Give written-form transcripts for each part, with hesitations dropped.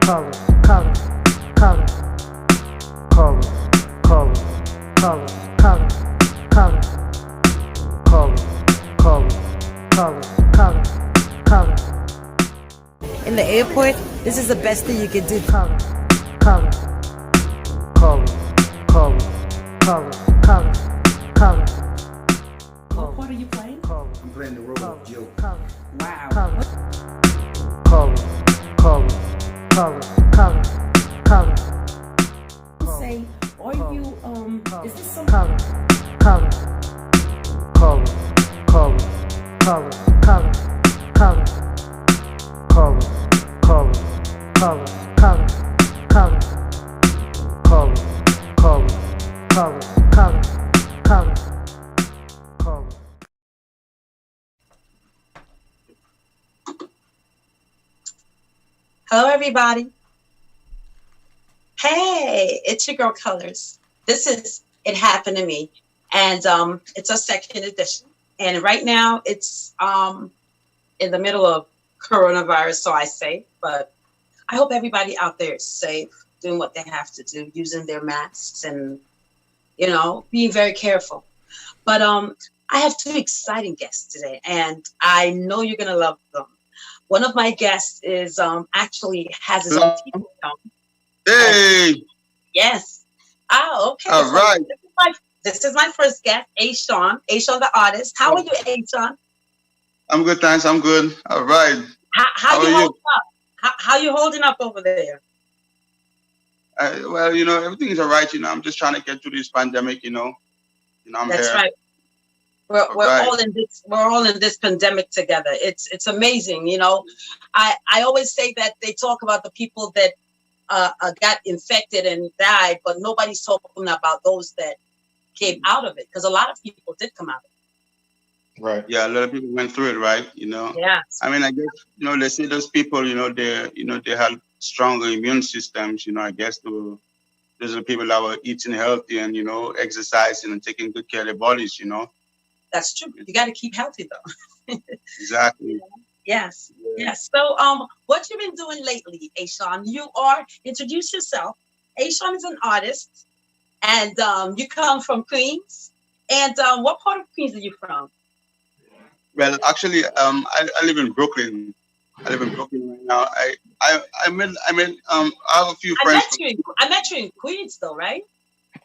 colors, colors, colors, colors, colors, colors, colors, colors, colors, colors, colors, colors, colors. In the airport, this is the best thing you can do. Colors, colors, colors, colors, colors, colors, colors. What part are you playing? I'm playing the role of Joe. Colors, Wow. colors, colors, colors, colors, colors, colors. Say, are you, is this some Colors, colors, colors, colors, colors, colors, colors, colors, colors, colors, colors, colors, colors, colors, colors, colors, colors, colors. Hello, everybody. Hey, it's your girl Colors. This is It Happened to Me, and it's a second edition. And right now, it's in the middle of coronavirus, so I say. But I hope everybody out there is safe, doing what they have to do, using their masks, and being very careful. But I have two exciting guests today, and I know you're gonna love them. One of my guests is actually has his own TV show. Hey, Yes. Oh, okay. all So right. this is my first guest, A. Sean the artist. How are you, A. Sean? I'm good, thanks. I'm good. All right. How How you are you? holding up? How you holding up over there? Well, everything is all right. I'm just trying to get through this pandemic. I'm That's here. right. We're All we're right. all in this pandemic together. It's amazing. I always say that they talk about the people that got infected and died, but nobody's talking about those that came out of it, because a lot of people did come out of Right. Yeah, a lot of people went through it, right? it. Yes. I mean, I guess, they say those people, they had stronger immune systems. I guess those are the people that were eating healthy and, exercising and taking good care of their bodies. That's true. You got to keep healthy, though. Exactly. Yes. Yeah. Yes. So, what you been doing lately, Ashawn? Introduce yourself. Ashawn is an artist, and you come from Queens. And what part of Queens are you from? Well, actually, I live in Brooklyn. I live in Brooklyn right now. I have a few I friends met from. you. I met you in Queens, though, right?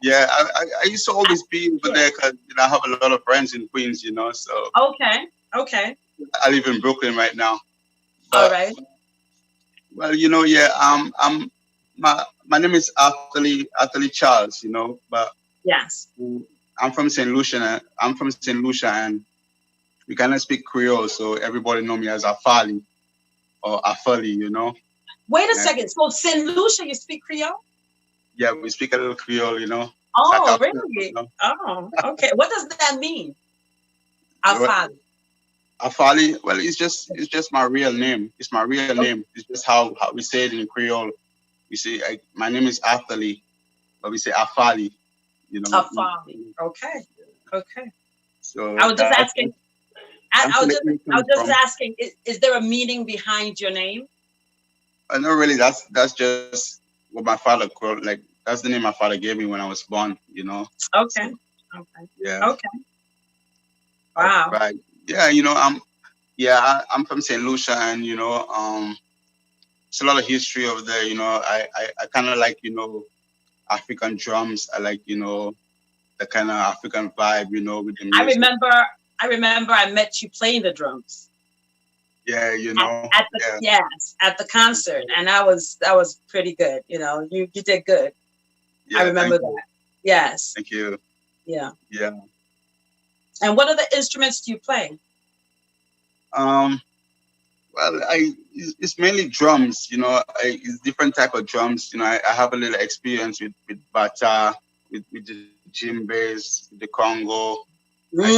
Yeah, I used to always be over Yeah. there because I have a lot of friends in Queens. So Okay. Okay. I live in Brooklyn right now. All But right. well, yeah, my name is Ahfalee Charles. But Yes. I'm from St. Lucia. I'm from St. Lucia, and we cannot speak Creole, so everybody know me as Ahfalee or Ahfalee. Wait a And second. So, St. Lucia, you speak Creole? yeah, we speak a little Creole. Oh, Saka, really? Oh, okay. What does that mean? What- Alfali. Ahfalee, well, it's just my real name. It's my real name. It's just how we say it in Creole. We say my name is Ahfalee, but we say Ahfalee. Alfali. Okay. Okay. So I was just asking. I'm I was just from. asking. Is there a meaning behind your name? Not really. That's just what my father called. Like that's the name my father gave me when I was born. Okay. Okay. Yeah. Okay. Wow. Right. Yeah. I'm from St. Lucia, and it's a lot of history over there. I kind of like African drums. I like the kind of African vibe. With the I music. remember. I met you playing the drums Yeah. at the concert, and that was pretty good. You did good. Yeah. I remember Thank you. that. Yes. Thank you. Yeah. Yeah. And what other instruments do you play? Um. Well, it's mainly drums. It's different type of drums. I have a little experience with bata, with the djembes, with the Congo. I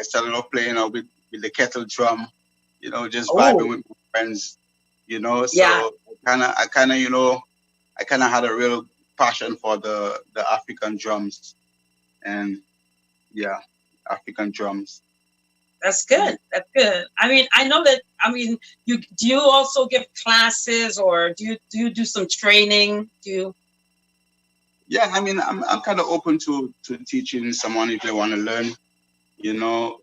started Mm. off playing. With the kettle drum. Just vibing Oh, with my friends. yeah. So I kind of had a real passion for the African drums, and yeah, African drums. That's good. That's good. I mean, I know that. I mean, do you also give classes, or do you do some training? Do you? Yeah, I mean, I'm kind of open to teaching someone if they want to learn. You know,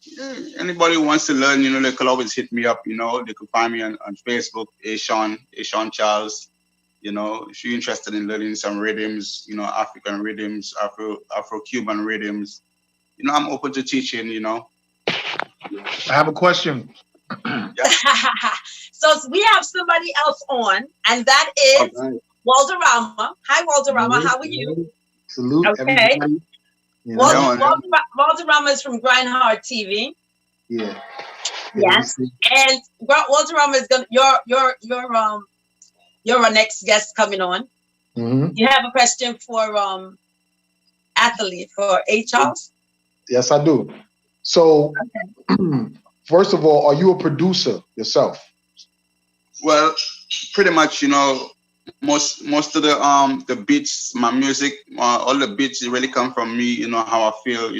yeah, anybody who wants to learn, they could always hit me up. They could find me on Facebook, Ashawn Charles. If you're interested in learning some rhythms, African rhythms, Afro-Cuban rhythms, I'm open to teaching. I have a question. So we have somebody else on, and that is Okay. Worldarama. Hi, Worldarama. How are you? Salute Okay. everybody. You know? Worldarama is from Grind Hard TV. Yeah. Yes. And Worldarama is gonna you're our next guest coming on. Mm-hmm. You have a question for Ahfalee, for A. Charles? Yes, I do. So, first of all, are you a producer yourself? Well, pretty much, most of the beats, my music, all the beats really come from me. How I feel.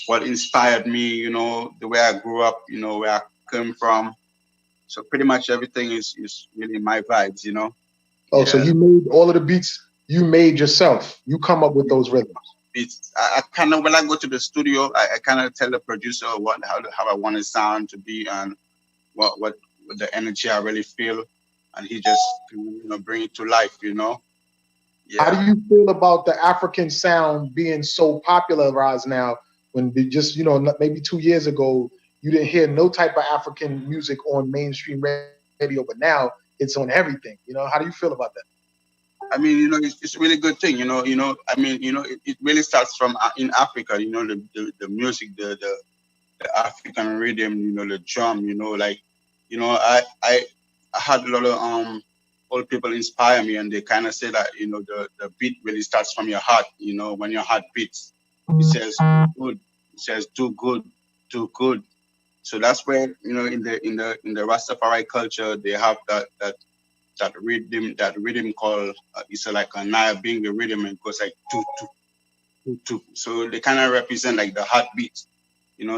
What inspired me. The way I grew up. Where I came from. So pretty much everything is really my vibes. Oh, Yeah. so you made all of the beats you made yourself. You come up with those rhythms. Beats. I kind of, when I go to the studio, I kind of tell the producer how I want the sound to be and what the energy I really feel, and he just bring it to life. Yeah. How do you feel about the African sound being so popularized now? When they just maybe 2 years ago you didn't hear no type of African music on mainstream radio, but now it's on everything. How do you feel about that? I mean, it's a really good thing. I mean, it really starts from in Africa. The music, the African rhythm. The drum. I had a lot of old people inspire me, and they kind of say that the beat really starts from your heart. When your heart beats, it says good. It says do good, do good. So that's where in the Rastafari culture they have that rhythm called it's like a Nyabinga rhythm, and it goes like two two two two. So they kind of represent like the heartbeat.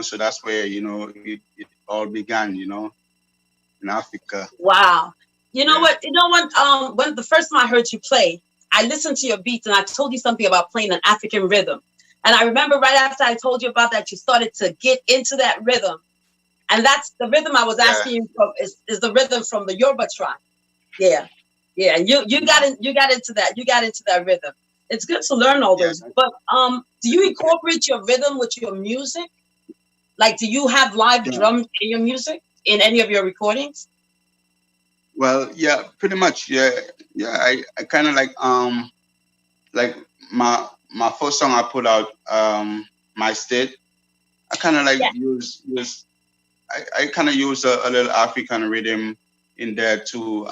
So that's where it all began. In Africa. Wow. You know what? When the first time I heard you play, I listened to your beats and I told you something about playing an African rhythm. And I remember right after I told you about that, you started to get into that rhythm. And that's the rhythm I was asking you from is the rhythm from the Yoruba tribe. Yeah. Yeah. You got into that. You got into that rhythm. It's good to learn all those. But do you incorporate your rhythm with your music? Like, do you have live drums in your music in any of your recordings? Well, yeah, pretty much. Yeah. I kind of like my first song I put out, My State. I kind of like use I kind of use a little African rhythm in there too.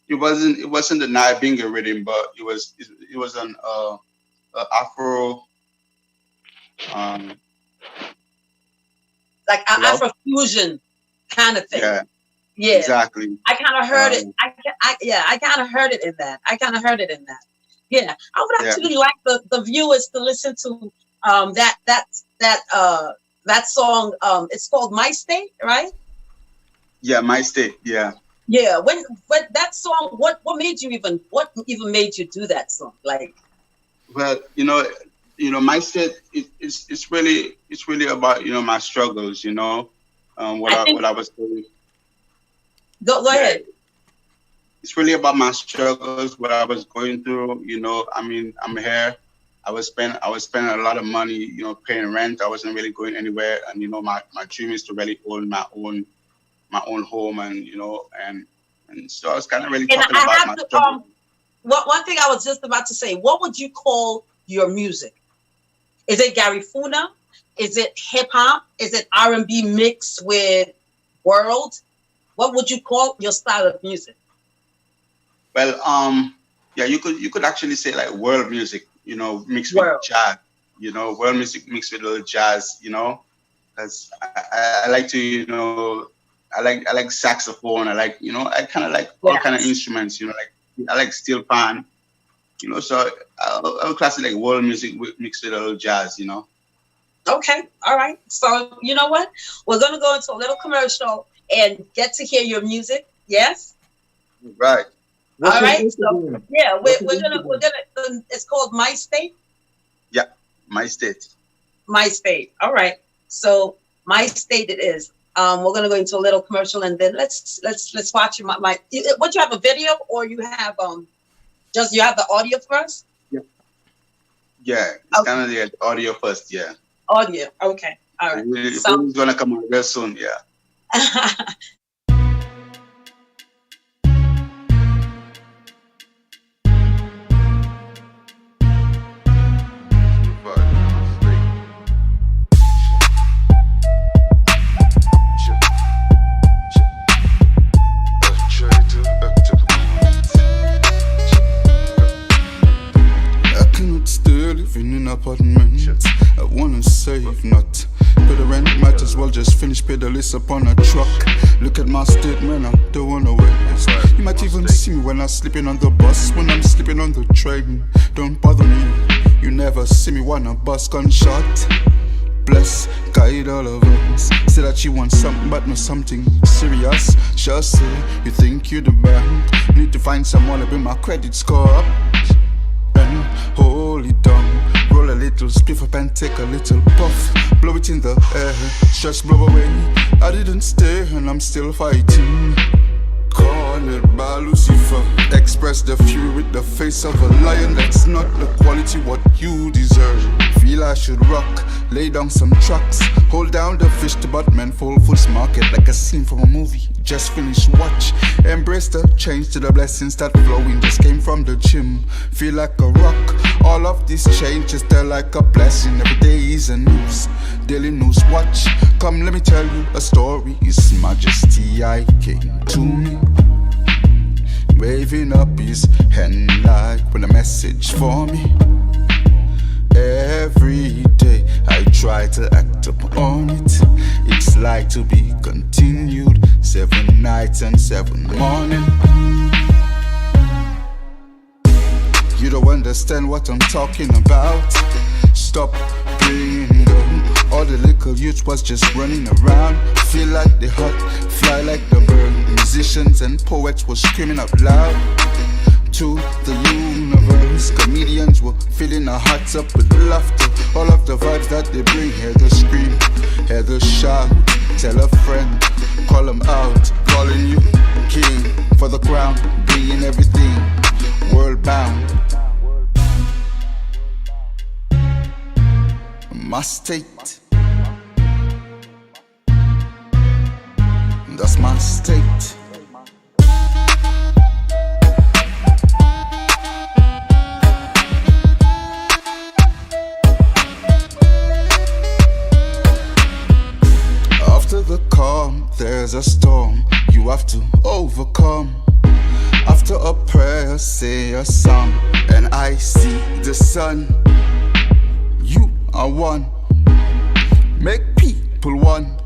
It wasn't the Nyabinga rhythm, but it was an Afro. Like an Afro fusion kind of thing. Yeah. Yeah. Exactly. I kind of heard it. I kind of heard it in that. Yeah. I would actually like the viewers to listen to that song. It's called My State, right? Yeah, My State. Yeah. Yeah. When that song, what made you made you do that song? Like, well, My State it's really about my struggles. What I was doing. Go ahead. It's really about my struggles, what I was going through. I mean, I'm here. I was spending a lot of money, paying rent. I wasn't really going anywhere, and my dream is to really own my own home, and and so I was kind of really talking about my struggle. One thing I was just about to say, what would you call your music? Is it Garifuna? Is it hip hop? Is it R&B mixed with world? What would you call your style of music? Well, yeah, you could actually say like world music, mixed with jazz, world music mixed with a little jazz, because I like to, I like saxophone. I like, I kind of like all kind of instruments, like I like steel pan, so I would class it like world music mixed with a little jazz, Okay. All right. So you know what? We're gonna go into a little commercial and get to hear your music. Yes. Right. What's All your right. So Instagram? yeah, What's we're your gonna Instagram? it's called My State. Yeah. My state. My State. All right. So My State it is. We're gonna go into a little commercial and then let's watch my. What you have a video or you have just you have the audio first? Yeah. It's Okay. kind of the audio first. Yeah. Audio. Okay. All right. So It's gonna come out real soon. Yeah. I cannot stay living in apartments. I wanna save, not pay the rent. Might as well just finish pay the list upon a truck. Look at my state, man, I don't wanna waste. You might even see me when I'm sleeping on the bus, when I'm sleeping on the train. Don't bother me. You never see me when a bus gunshot. Bless, guide all of us. Say that you want something, but not something serious. Just say you think you're the band. Need to find someone to bring my credit score up. And hold it down. Roll a little spliff up and take a little puff. Blow it in the air, just blow away. I didn't stay and I'm still fighting. Cornered by Lucifer. Express the fury with the face of a lion. That's not the quality what you deserve. Feel I should rock, lay down some tracks. Hold down the fish to Batman full Foods Market. Like a scene from a movie, just finished watch. Embrace the change to the blessings that flowing. Just came from the gym, feel like a rock. All of these changes, they're like a blessing. Every day is a news, daily news watch. Come let me tell you a story. His Majesty I came to me, waving up his hand like with a message for me. Every day I try to act upon it. It's like to be continued. 7 nights and 7 morning. You don't understand what I'm talking about. Stop playing dumb. All the little youth was just running around. Feel like they hot, fly like the bird. Musicians and poets were screaming out loud to the universe. Comedians were filling our hearts up with laughter. All of the vibes that they bring. Hear the scream, hear the shout. Tell a friend, call them out. Calling you king for the crown, being everything world bound. My state, that's my state. After the calm, there's a storm you have to overcome. After a prayer, say a psalm, and I see the sun. You are one. Make people one.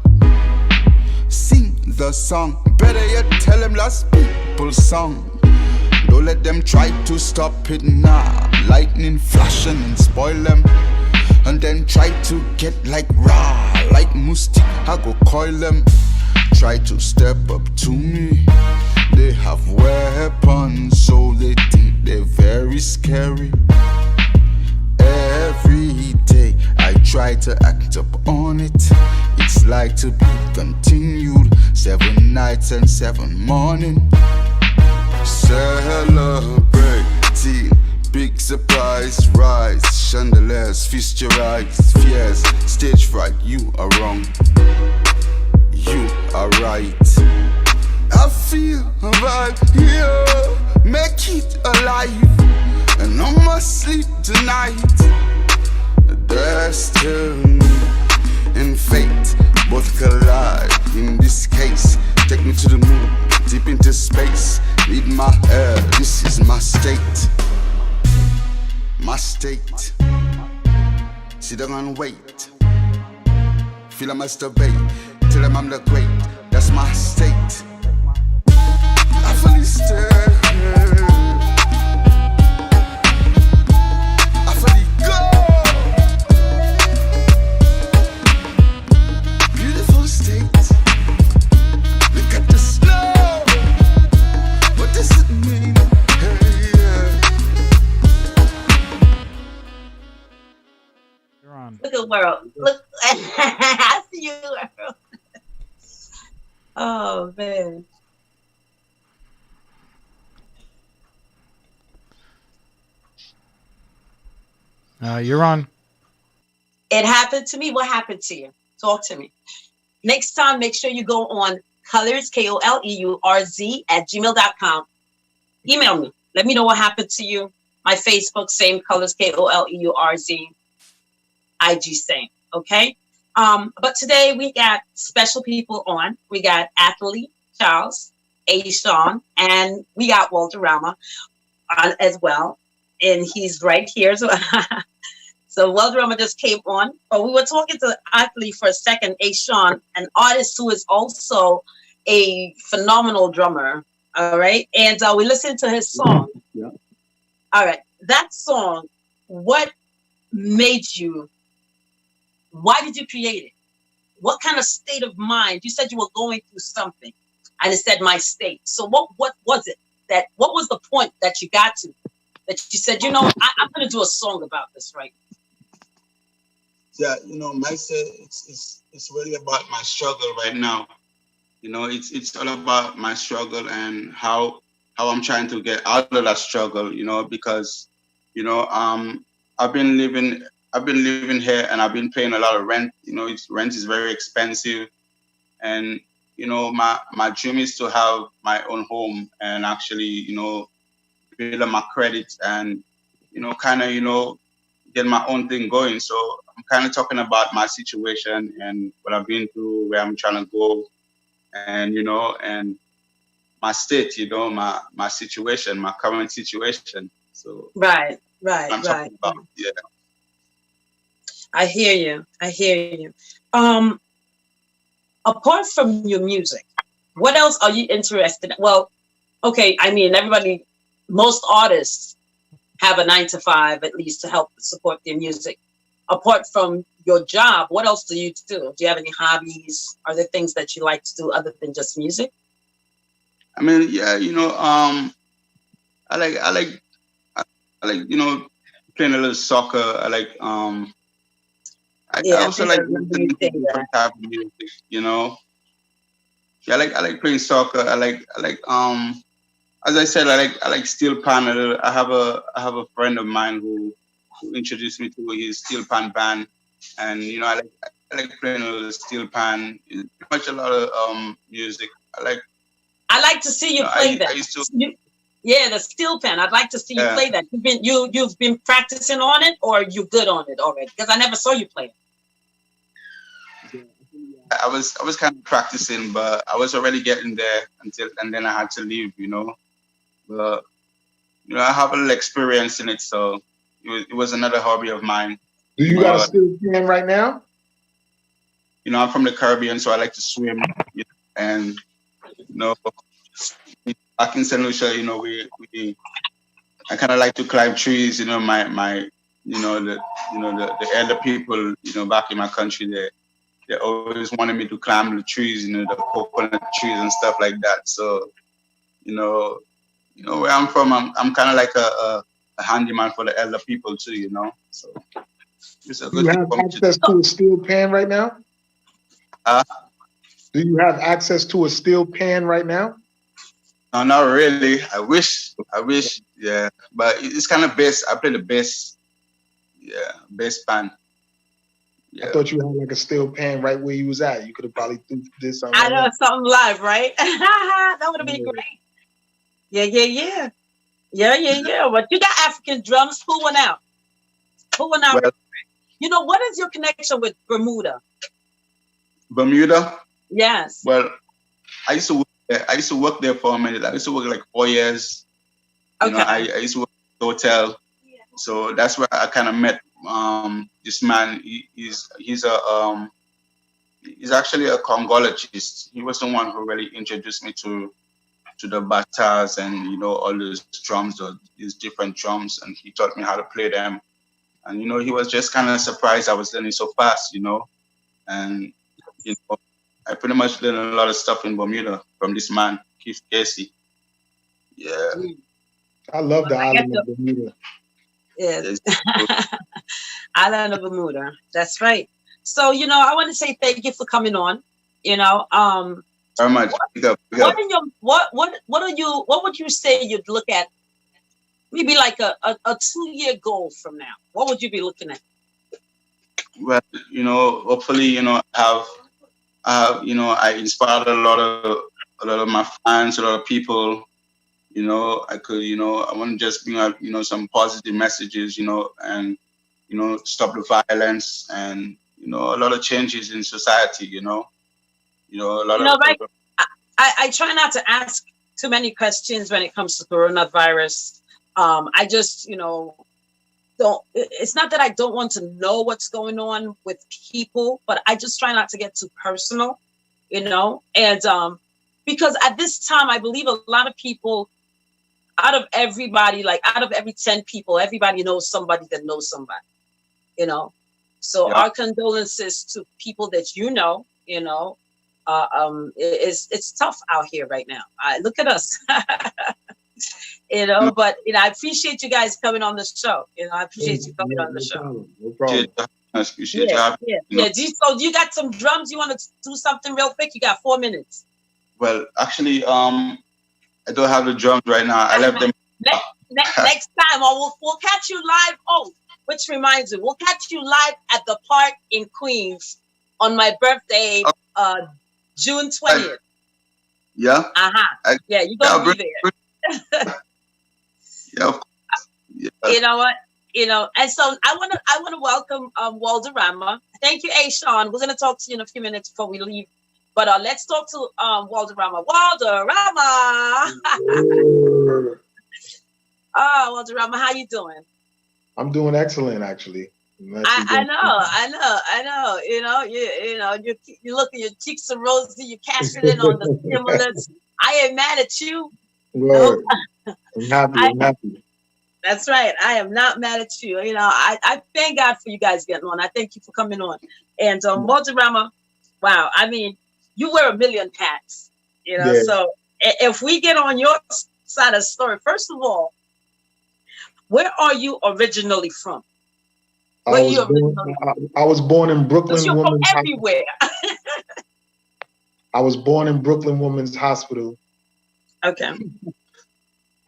Sing the song. Better yet, tell them lost people's song. Don't let them try to stop it now. Lightning flashing and spoil them. And then try to get like raw, like Musti, I go coil them. Try to step up to me. They have weapons, so they think they're very scary. Every day I try to act up on it. It's like to be continued. 7 nights and 7 morning. Celebrating, big surprise, rise. Chandeliers, feast your eyes. Fears, stage fright, you are wrong. You are right. I feel a vibe here, make it alive. And no more sleep tonight. Destiny and fate both collide. In this case, take me to the moon, deep into space. Need my air, this is my state. My state. Sit down and wait. Feel I masturbate. Tell them I'm the great. That's my state. Ahfalee state. Ahfalee go. Oh man. You're on. It happened to me. What happened to you? Talk to me. Next time, make sure you go on colors, KOLEURZ @gmail.com. Email me. Let me know what happened to you. My Facebook, same colors, KOLEURZ. IG, same. Okay. But today we got special people on. We got Ahfalee Charles, A. Sean, and we got Worldarama on as well. And he's right here. So, so Worldarama just came on. But we were talking to Ahfalee for a second, A. Sean, an artist who is also a phenomenal drummer. All right. And we listened to his song. Yeah. All right. That song, what made you, why did you create it? What kind of state of mind? You said you were going through something and it said my state. So what was it that, what was the point that you got to, that you said, you know, I'm going to do a song about this right now? Yeah, you know, myself, it's really about my struggle right now. You know, it's all about my struggle and how I'm trying to get out of that struggle, you know, because, you know, I've been living here and I've been paying a lot of rent. You know, rent is very expensive. And, you know, my dream is to have my own home and actually, you know, build up my credit and, you know, kind of, you know, get my own thing going. So I'm kind of talking about my situation and what I've been through, where I'm trying to go, and, you know, and my state, you know, my situation, my current situation. So Right. I'm talking about, yeah. I hear you. I hear you. Apart from your music, what else are you interested in? Well, okay, I mean, most artists have a 9 to 5 at least to help support their music. Apart from your job, what else do you do? Do you have any hobbies? Are there things that you like to do other than just music? I mean, yeah, you know, I like, you know, playing a little soccer. I like, I also like listening to different type of music, you know. Yeah, I like playing soccer. I like, as I said, I like steel pan. I have a friend of mine who introduced me to his steel pan band, and you know, I like playing a little steel pan. Pretty much a lot of music. I like to see you play that. Yeah, the steel pan. I'd like to see you play that. You've been practicing on it, or you good on it already? Because I never saw you play it. I was kind of practicing, but I was already getting there and then I had to leave, you know. But you know, I have a little experience in it, so it was another hobby of mine. Do you got a steel pan right now? You know, I'm from the Caribbean, so I like to swim, you know, and you know, back in St. Lucia, you know, I kind of like to climb trees. You know, my you know the elder people, you know, back in my country, they always wanted me to climb the trees, you know, the coconut trees and stuff like that. So, you know where I'm from, I'm kind of like a handyman for the elder people too, you know. So it's a good thing. Do you have access to a steel pan right now? Do you have access to a steel pan right now? No, not really. I wish, yeah. But it's kind of bass. I play the bass. Yeah, bass pan. Yeah. I thought you had like a steel pan right where you was at. You could have probably did something. I know, something live, right? That would have been great. Yeah. But you got African drums. Who went out? Well, you know, what is your connection with Bermuda? Bermuda? Yes. Well, I used to work there for a minute. I used to work like 4 years. Okay. You know, I used to work at the hotel. So that's where I kind of met this man. He's actually a Congologist. He was the one who really introduced me to the batas and, you know, all those drums, or these different drums, and he taught me how to play them. And, you know, he was just kind of surprised I was learning so fast, you know. And, you know, I pretty much learned a lot of stuff in Bermuda from this man, Keith Casey. Yeah. I love the island of Bermuda. Yes. Island of Bermuda. That's right. So, you know, I want to say thank you for coming on. You know, Very much. Big up, big up. What would you say you'd look at? Maybe like a 2-year goal from now. What would you be looking at? Well, hopefully, I inspired a lot of my fans, a lot of people. I could, I want to just bring up, some positive messages, and stop the violence and a lot of changes in society. Right. I try not to ask too many questions when it comes to coronavirus. I just, don't. It's not that I don't want to know what's going on with people, but I just try not to get too personal, and because at this time, I believe a lot of people, out of every 10 people, everybody knows somebody that knows somebody, So Yeah. our condolences to people that it's tough out here right now. Look at us, But I appreciate you guys coming on the show. I appreciate you coming on the show. No problem. I appreciate you having me. Yeah. Do you got some drums? You want to do something real quick? You got 4 minutes. Well, actually, I don't have the drums right now. I left them. Next time, or we'll catch you live. Oh, which reminds me, we'll catch you live at the park in Queens on my birthday, June 20th. Yeah. Yeah, you're gonna be there. Yeah, of course. Yeah. You know what? And so I wanna welcome Worldarama. Thank you, Sean. We're gonna talk to you in a few minutes before we leave. But let's talk to Worldarama. Worldarama. Worldarama, how you doing? I'm doing excellent, actually. I know. You look at your cheeks are rosy. You're cashing in on the stimulus. I ain't mad at you. Word. I'm happy. That's right. I am not mad at you. I thank God for you guys getting on. I thank you for coming on. And Worldarama, wow. I mean, you wear a million hats. Yeah. So if we get on your side of the story, first of all, where are you originally from? I was born in Brooklyn. You're from everywhere. I was born in Brooklyn Women's Hospital. Okay.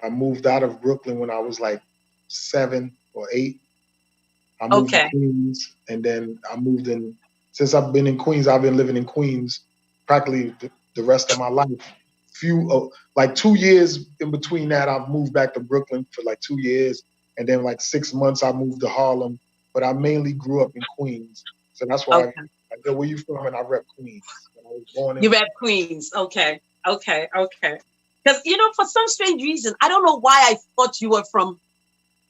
I moved out of Brooklyn when I was like 7 or 8. I moved to Queens, and then I moved in. Since I've been in Queens, I've been living in Queens practically the rest of my life. Like 2 years in between that, I've moved back to Brooklyn for like 2 years, and then like 6 months I moved to Harlem. But I mainly grew up in Queens, so that's why I go, where you from? And I rep Queens. I was born in you rep Queens, okay. Because for some strange reason, I don't know why I thought you were from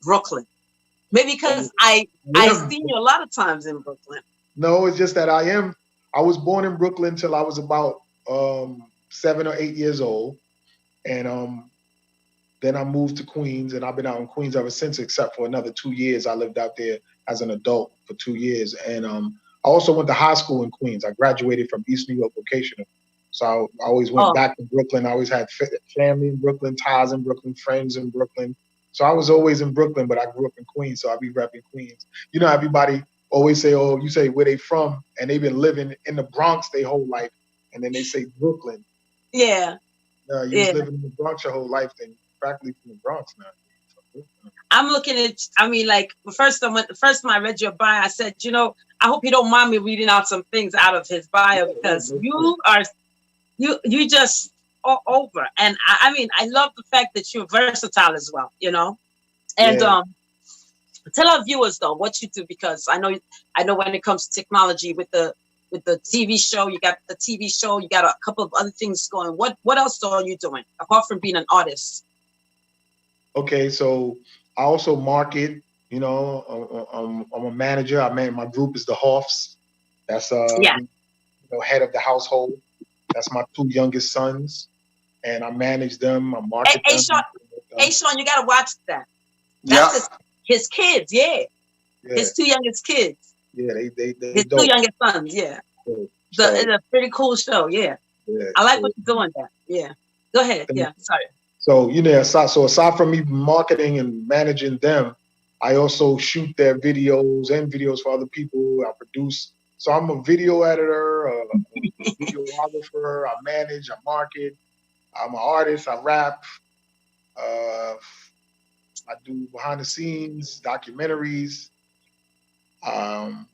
Brooklyn. Maybe because I've seen you a lot of times in Brooklyn. No, it's just that I was born in Brooklyn till I was about 7 or 8 years old, and then I moved to Queens, and I've been out in Queens ever since, except for another 2 years. I lived out there as an adult for 2 years, and I also went to high school in Queens. I graduated from East New York Vocational, so I always went back to Brooklyn. I always had family in Brooklyn, ties in Brooklyn, friends in Brooklyn. So I was always in Brooklyn, but I grew up in Queens, so I be repping Queens. Everybody always say, "Oh, you say where they from," and they've been living in the Bronx their whole life, and then they say Brooklyn. Yeah. You was living in the Bronx your whole life, then practically from the Bronx now. I'm looking at. First time I read your bio, I said, I hope you don't mind me reading out some things out of his bio, because you just all over. And I love the fact that you're versatile as well, And tell our viewers though what you do, because I know when it comes to technology with the TV show, you got the TV show, you got a couple of other things going. What else are you doing apart from being an artist? Okay, so I also market. I'm a manager. My group is the Hoffs. That's head of the household. That's my 2 youngest sons, and I manage them. I market them. Hey, Sean, you gotta watch that. That's his kids. Yeah, his 2 youngest kids. Yeah, they his dope. 2 youngest sons. Yeah, it's a pretty cool show. Yeah, I like what you're doing. That. Yeah, go ahead. Yeah, sorry. So aside from me marketing and managing them, I also shoot their videos and videos for other people. I produce So I'm a video editor, a videographer. I manage, I market. I'm an artist. I rap. I do behind the scenes documentaries. I'm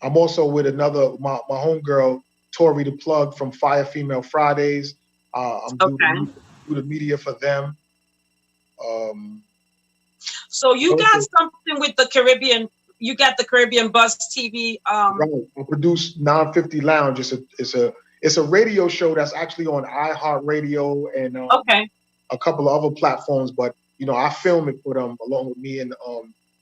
also with my homegirl Tori the Plug from Fire Female Fridays. I'm do the media for them. So you got something with the Caribbean. You got the Caribbean Buzz TV. Right. I produce 950 Lounge. It's a radio show that's actually on iHeartRadio and a couple of other platforms. But you know, I film it for them along with me and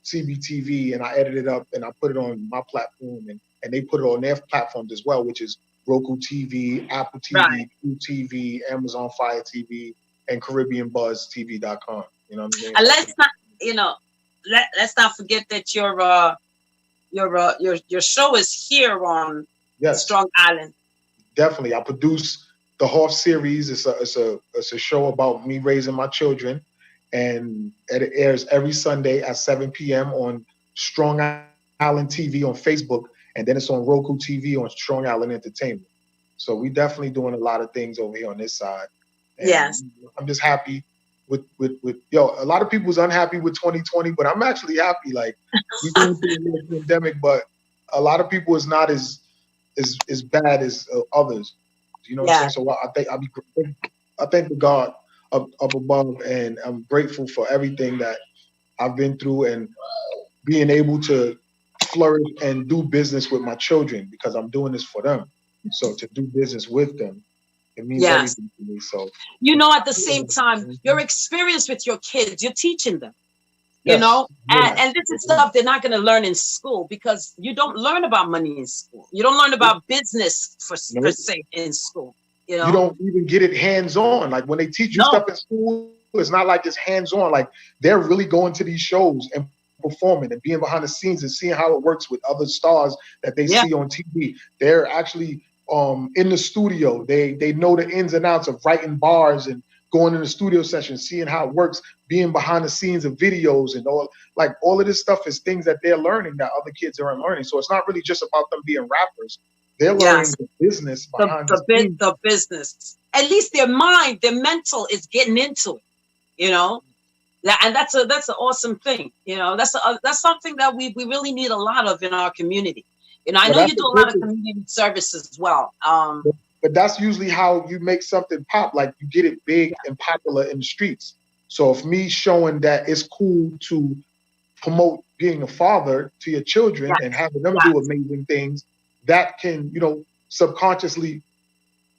CBTV, and I edit it up and I put it on my platform, and they put it on their platforms as well, which is Roku TV, Apple TV, True TV, Amazon Fire TV, and CaribbeanBuzzTV.com. You know what I mean? And let's not forget that your show is here on Strong Island. Definitely, I produce the Hoff series. It's a show about me raising my children, and it airs every Sunday at 7 p.m. on Strong Island TV on Facebook, and then it's on Roku TV on Strong Island Entertainment. So we definitely doing a lot of things over here on this side. And I'm just happy with a lot of people's unhappy with 2020, but I'm actually happy. Like, we're going through a pandemic, but a lot of people is not as bad as others. You know what I'm saying? So I thank the God up above, and I'm grateful for everything that I've been through and being able to flourish and do business with my children, because I'm doing this for them. So to do business with them, it means everything to me. So, you know, at the same time, your experience with your kids, you're teaching them, you know, and this is stuff they're not going to learn in school, because you don't learn about money in school. You don't learn about business per se in school. You know? You don't even get it hands-on. Like, when they teach you stuff in school, it's not like it's hands-on. Like, they're really going to these shows and performing and being behind the scenes and seeing how it works with other stars that they see on TV. They're actually in the studio. They know the ins and outs of writing bars and going in the studio session, seeing how it works, being behind the scenes of videos and all of this stuff is things that they're learning that other kids aren't learning. So it's not really just about them being rappers. They're learning the business behind the business. At least their mind, their mental is getting into it, you know. And that's an awesome thing, you know. That's something that we really need a lot of in our community. You know, I know you do a lot of community services as well. But that's usually how you make something pop. Like, you get it big and popular in the streets. So if me showing that it's cool to promote being a father to your children and having them do amazing things, that can, you know, subconsciously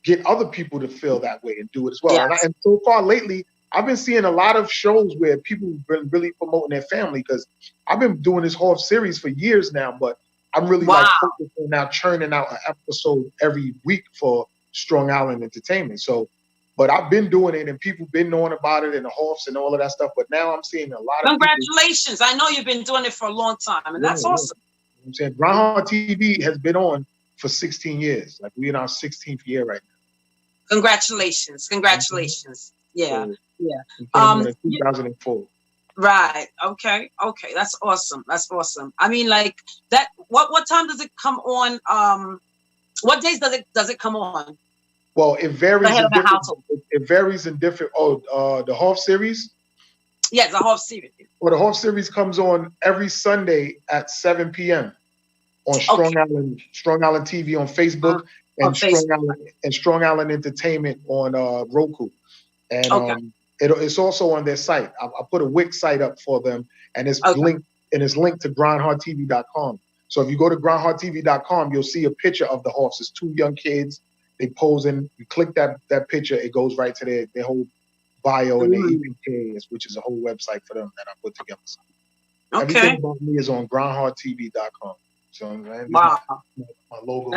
get other people to feel that way and do it as well. And so far lately, I've been seeing a lot of shows where people have been really promoting their family, because I've been doing this whole series for years now, but I'm really like focused on now churning out an episode every week for Strong Island Entertainment. So, but I've been doing it and people been knowing about it and the Hoffs and all of that stuff. But now I'm seeing a lot of Congratulations. I know you've been doing it for a long time, and that's awesome. You know I'm saying Groundhog TV has been on for 16 years. Like, we're in our 16th year right now. Congratulations. Yeah. 2004. Right. Okay. That's awesome. I mean, like that. What time does it come on? What days does it come on? Well, it varies. It varies in different. The Hoff series. Yes, the Hoff series. Well, the Hoff series comes on every Sunday at 7 p.m. on Strong Island TV on Facebook, and Strong Island Entertainment on Roku. And it's also on their site. I put a Wix site up for them, and it's linked to grindhardtv.com. So if you go to grindhardtv.com, you'll see a picture of the Hoffs. It's two young kids. They pose in. You click that picture, it goes right to their whole bio and their EPKs, which is a whole website for them that I put together. So everything about me is on grindhardtv.com. So my logo.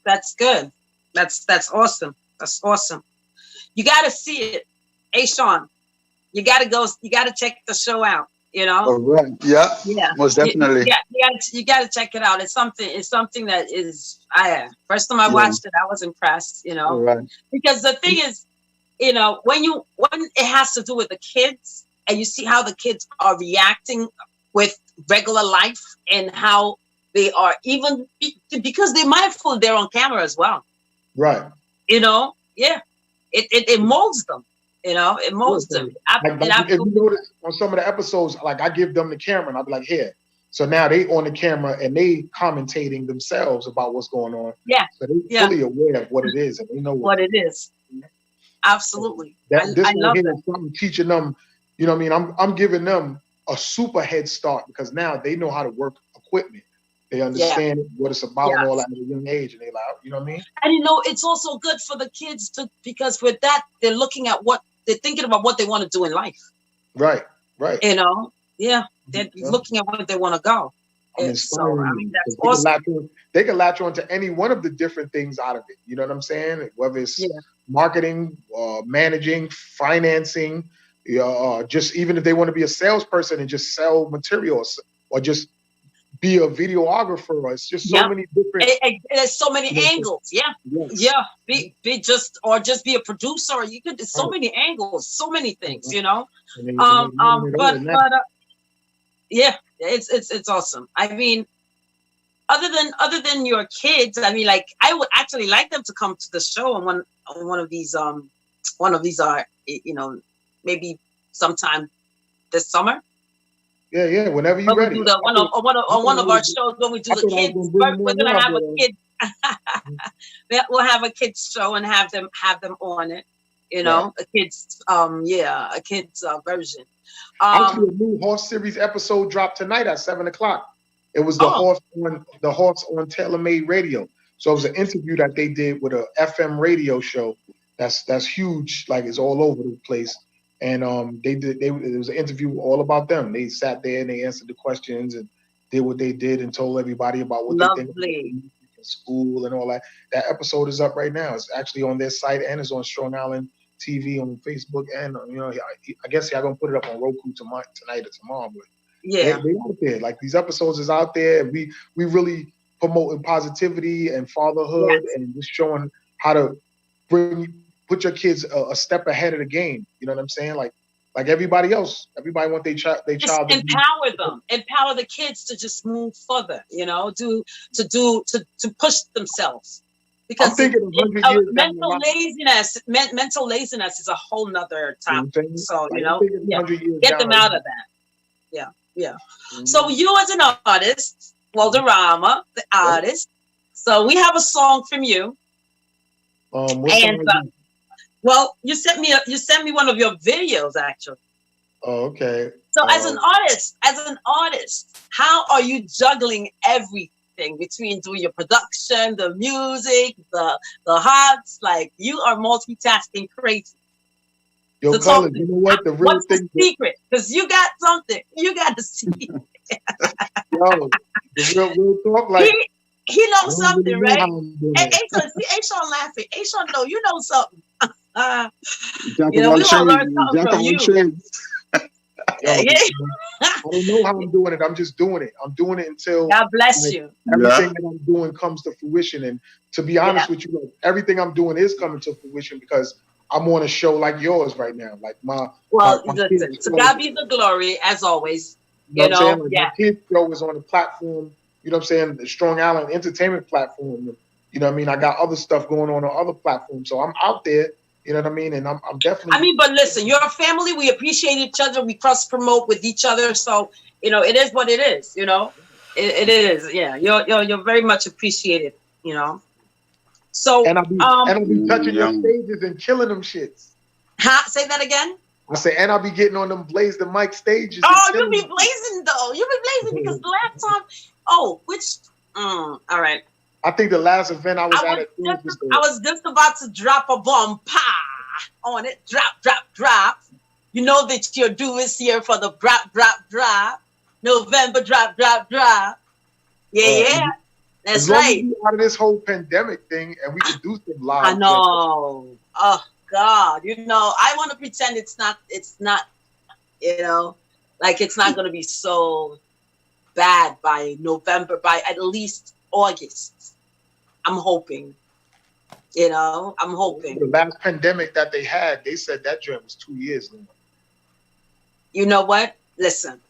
That's good. That's awesome. That's awesome. You got to see it. Hey, Sean, you got to check the show out, you know? All right. Yeah. Most definitely. You got to check it out. It's something that is, first time I watched it, I was impressed, you know? Right. Because the thing is, you know, when it has to do with the kids and you see how the kids are reacting with regular life and how They are even because they're mindful. They're on camera as well. Right. You know, yeah. It molds them. You know, it molds them. If you notice on some of the episodes, like I give them the camera and I'll be like, here. So now they on the camera and they commentating themselves about what's going on. Yeah. So they're fully aware of what it is and they know what it is. Absolutely. I love that. I'm teaching them, you know what I mean? I'm giving them a super head start because now they know how to work equipment. They understand what it's about and all that at a young age, and they like, you know what I mean? And you know, it's also good for the kids because with that they're looking at they're thinking about what they want to do in life. Right. You know, they're looking at where they want to go. That's awesome. They can latch on to any one of the different things out of it. You know what I'm saying? Whether it's marketing, managing, financing, just even if they want to be a salesperson and just sell materials or just be a videographer. It's just so many different. There's so many angles. Be just be a producer. You could. There's so many angles. So many things. You know. It's awesome. I mean, other than your kids, I mean, like I would actually like them to come to the show on one of these you know, maybe sometime this summer. Yeah, whenever you're ready. We do one of our shows when we do the kids. We're gonna have a kid. We'll have a kids show and have them on it. You know, a kids version. Actually, a new Horse Series episode dropped tonight at 7:00. It was the horse on TaylorMade Radio. So it was an interview that they did with a FM radio show. That's huge. Like it's all over the place. And it was an interview all about them. They sat there and they answered the questions and did what they did and told everybody about what they think in school and all that. That episode is up right now. It's actually on their site and it's on Strong Island TV on Facebook. And you know, I guess y'all gonna put it up on Roku tonight or tomorrow. But they out there. Like these episodes is out there. And we really promoting positivity and fatherhood and just showing how to put your kids a step ahead of the game. You know what I'm saying? Like everybody else, everybody want their child empower them, empower the kids to just move further. You know, to push themselves. Because I'm thinking mental laziness is a whole nother topic. So you know, get them out of that. Yeah. Mm-hmm. So you as an artist, Worldarama, the artist. So we have a song from you. Well, you sent me one of your videos actually. Oh, okay. So as an artist, how are you juggling everything between doing your production, the music, the hearts? Like you are multitasking crazy. Yo, so Colin, you know what? The real what's thing. The secret? Because you got something. You got the secret. Yo, the real talk, like he knows something, right? Sean laughing. Sean, no, you know something. You know, we want to learn something from you. I don't know how I'm doing it. I'm just doing it. I'm doing it until God bless you. Everything that I'm doing comes to fruition. And to be honest with you, everything I'm doing is coming to fruition because I'm on a show like yours right now. Like listen, to God be the glory as always. You know, my kids show is on the platform. You know what I'm saying? The Strong Island Entertainment platform. You know what I mean? I got other stuff going on other platforms. So I'm out there. You know what I mean? And I'm definitely. I mean, but listen, you're a family. We appreciate each other. We cross promote with each other. So, you know, it is what it is. You know, it is. Yeah, you're very much appreciated. You know. So and I'll be touching your stages and killing them shits. Say that again. I say, and I'll be getting on them Blaze the Mic stages. Oh, you'll be blazing though. You'll be blazing because the last time. Oh, all right. I think the last event I was just about to drop a bomb, on it. Drop. You know that your due is here for the drop. November, drop. Yeah. That's right. Out of this whole pandemic thing, and we can do some live. I know. Oh God, you know, I want to pretend it's not. You know, like it's not going to be so bad by November, by at least August. I'm hoping. You know, I'm hoping. The last pandemic that they had, they said that joint was 2 years long. You know what? Listen,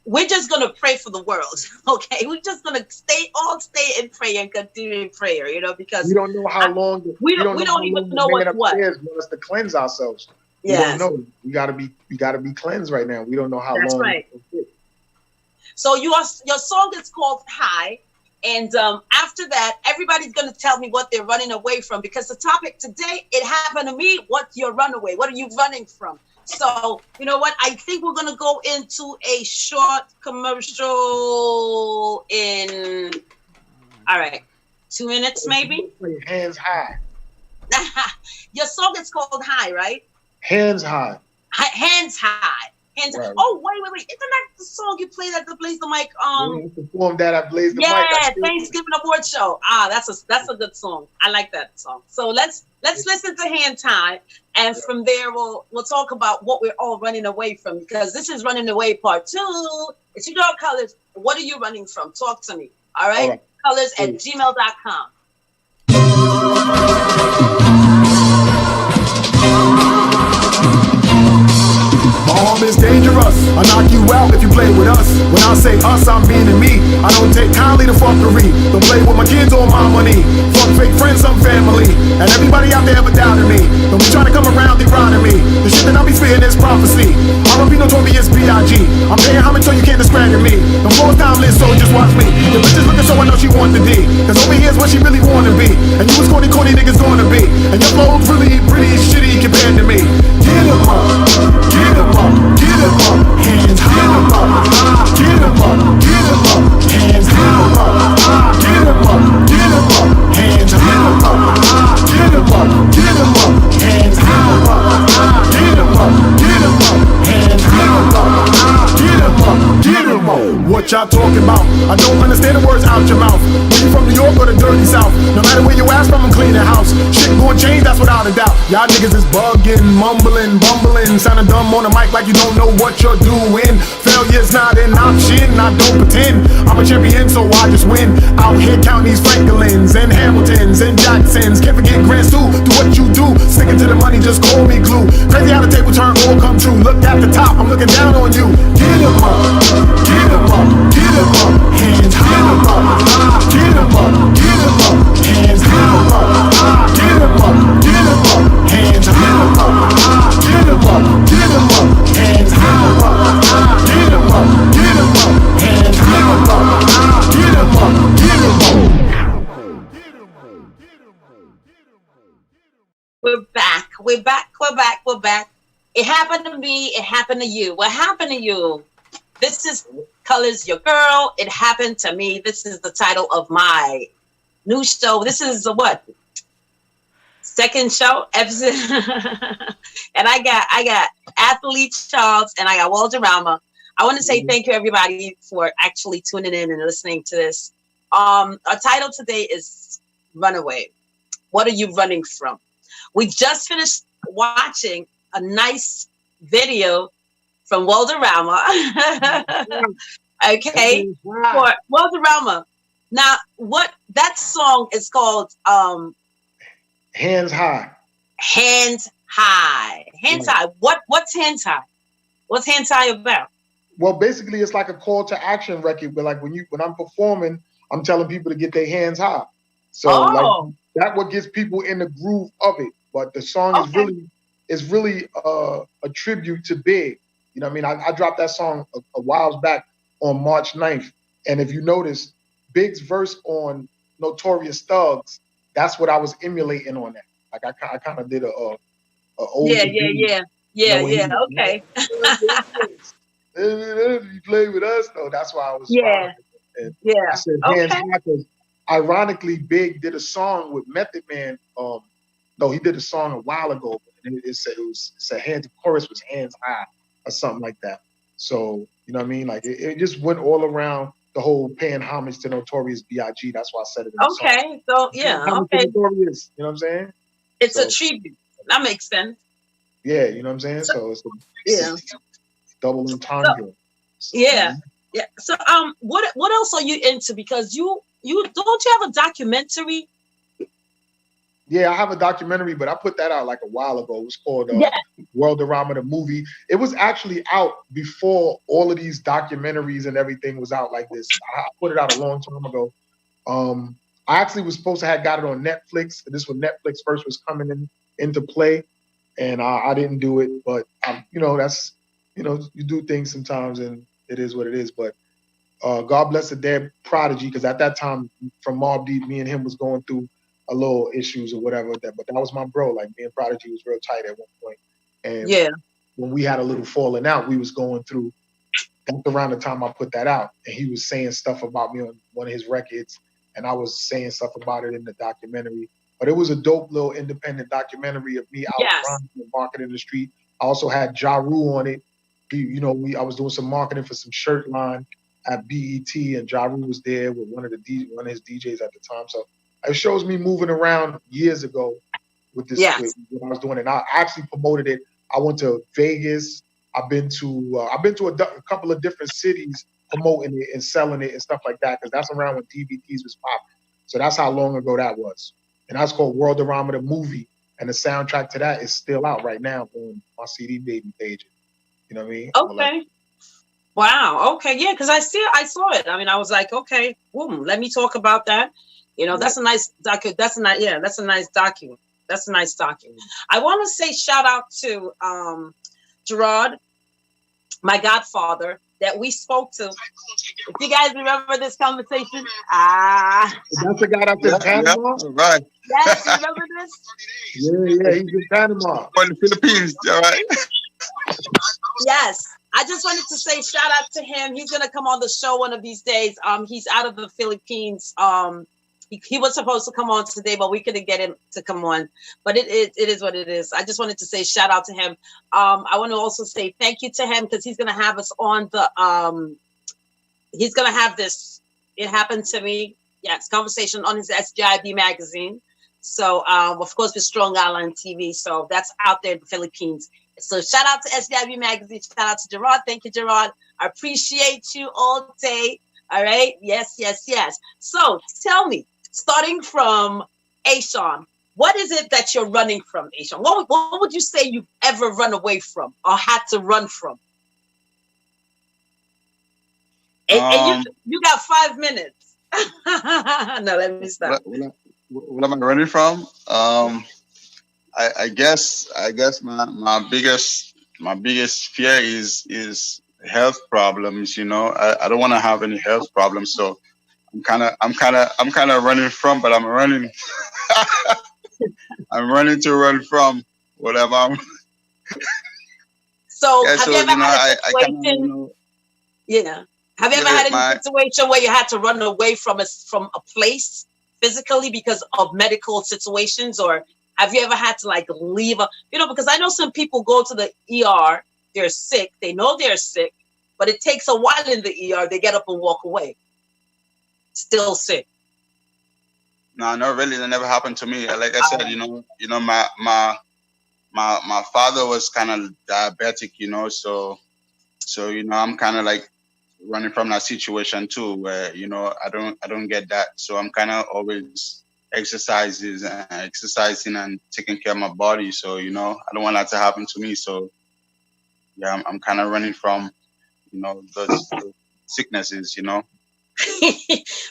we're just gonna pray for the world, okay? We're just gonna stay in prayer and continue in prayer, you know, because we don't know how long. we don't even know the man what. upstairs wants us to cleanse ourselves. Yes. We don't know. We gotta be cleansed right now. We don't know how That's long. right. So your song is called High, and after that, everybody's gonna tell me what they're running away from, because the topic today, it happened to me. What's your runaway? What are you running from? So, you know what? I think we're going to go into a short commercial in, all right, 2 minutes maybe? Hands high. Your song is called High, right? Hands high. Hands high. Hands. Right. Oh, wait. Isn't that the song you played at the Blaze the Mic? Performed that at Blaze the Mic. Yeah, Thanksgiving Award Show. That's a good song. I like that song. So let's listen to Hands High, and from there we'll talk about what we're all running away from, because this is Running Away Part 2. It's your dog Colors. What are you running from? Talk to me. All right. Colors@gmail.com. Bomb is dangerous. I'll knock you out if you play with us. When I say us, I'm meaning me. I don't take kindly to fuckery. Don't play with my kids or my money. Fuck fake friends, some family. And everybody out there ever doubted me. Don't be trying to come around deriding me. The shit that I be spitting is prophecy. R.I.P. Notorious B.I.G. I'm paying homage so you can't discredit me. The floor's timeless, so just watch me. The bitch is looking so I know she want to be. Cause over here's what she really wanna be. And you was corny niggas gonna be. And your flow's really pretty shitty compared to me. Get 'em up, get 'em up, get 'em up, hands high. Get 'em up, get 'em up, hands high. Get 'em up, get 'em up, hands high. Get 'em up, get 'em up, hands high. Get 'em up, get 'em up, hands high. Get 'em up, get 'em up. What y'all talking about? I don't understand the words out your mouth. When you from New York or the dirty South, no matter where you ass from, I'm cleaning house. Shit gon' change, that's without a doubt. Y'all niggas is bugging, mumbling, bumbling, sounding dumb on the mic like you don't know what you're doing. Failure's not an option, I don't pretend. I'm a champion, so I just win. Out here counting these Franklins and Hamiltons and Jacksons. Can't forget Grants too. Do what you do, sticking to the money, just call me glue. Crazy how the table turn, all come true. Look at the top, I'm looking down on you. Get 'em up, get 'em up, get 'em up, hands high. Get 'em up, get 'em up, hands high. Get 'em up, get 'em up, hands high. Get 'em up, get 'em up, hands high. Get 'em up, get 'em up, hands high. Get 'em up, get 'em up. We're back. It happened to me. It happened to you. What happened to you? This is Colors, your girl. It happened to me. This is the title of my new show. This is what? Second show episode. And I got Ahfalee Charles and I got Worldarama. I want to say thank you everybody for actually tuning in and listening to this. Our title today is Runaway. What are you running from? We just finished watching a nice video from Worldarama. Okay, for Worldarama. Now, what that song is called? Hands high. Hands high. Hands high. What's hands high? What's hands high about? Well, basically, it's like a call to action record. But like when I'm performing, I'm telling people to get their hands high. So like that what gets people in the groove of it. But the song is really a tribute to Big. You know what I mean? I dropped that song a while back on March 9th. And if you notice, Big's verse on Notorious Thugs, that's what I was emulating on that. Like I kind of did a old okay. You play with us though. That's why I was I said hands high because ironically Big did a song with Method Man. No, he did a song a while ago. And it said hands, the chorus was hands high or something like that. So you know what I mean? Like it just went all around the whole paying homage to Notorious B.I.G. That's why I said it. In the song. So yeah, okay. Notorious, you know what I'm saying? It's a tribute. That makes sense. Yeah, you know what I'm saying? So it's double entendre. Yeah. So what else are you into? Because you don't you have a documentary? Yeah, I have a documentary, but I put that out like a while ago. It was called Yeah. Worldarama, the movie. It was actually out before all of these documentaries and everything was out like this. I put it out a long time ago. I actually was supposed to have got it on Netflix. This when Netflix first was coming into play, and I didn't do it. But you know, that's, you know, you do things sometimes, and it is what it is. But God bless the dead prodigy, because at that time, from Mobb Deep, me and him was going through a little issues or whatever. But that was my bro. Like, me and Prodigy was real tight at one point. And Yeah. when we had a little falling out, we was going through. That's around the time I put that out, and he was saying stuff about me on one of his records, and I was saying stuff about it in the documentary. But it was a dope little independent documentary of me out running and marketing the street. I also had Ja Rule on it. I was doing some marketing for some shirt line at BET, and Ja Rule was there with one of his DJs at the time. So it shows me moving around years ago with this, with what I was doing, and I actually promoted it. I went to Vegas. I've been to a couple of different cities promoting it and selling it and stuff like that, because that's around when DVDs was popping. So that's how long ago that was. And that's called Worldarama, the movie, and the soundtrack to that is still out right now on my CD Baby page. You know what I mean? Okay. Wow. Okay. Yeah. Because I saw it. I mean, I was like, okay, boom. Let me talk about that. You know, that's a nice docu. That's a nice docu. That's a nice docu. I want to say shout out to Gerard, my godfather, that we spoke to. If you guys remember this conversation, that's the guy that's in Panama, right? Yes, you remember this? Yeah, he's in Panama. Or the Philippines, all right? Yes. I just wanted to say shout out to him. He's gonna come on the show one of these days. He's out of the Philippines. He was supposed to come on today, but we couldn't get him to come on. But it is what it is. I just wanted to say shout out to him. I want to also say thank you to him, because he's gonna have us on the he's gonna have this It Happened to Me, yes, conversation on his SJIB magazine. So of course with Strong Island TV. So that's out there in the Philippines. So shout out to SJIB magazine. Shout out to Gerard. Thank you, Gerard. I appreciate you all day. All right. Yes. So tell me, starting from Ashawn, what is it that you're running from, Ashawn? What would you say you've ever run away from or had to run from? And you got 5 minutes. No, let me stop. What am I running from? I guess my biggest fear is health problems. You know, I don't want to have any health problems, so I'm kind of running from, but I'm running. I'm running to run from whatever. So have you ever had a situation? Have you ever had any situation where you had to run away from a place physically because of medical situations, or have you ever had to like leave because I know some people go to the ER, they're sick, they know they're sick, but it takes a while in the ER, they get up and walk away. Still sick. No, really, that never happened to me. Like I said, my father was kind of diabetic, so I'm kind of like running from that situation too, where I don't get that, so I'm kind of always exercising and taking care of my body, so I don't want that to happen to me. So yeah, I'm kind of running from those sicknesses.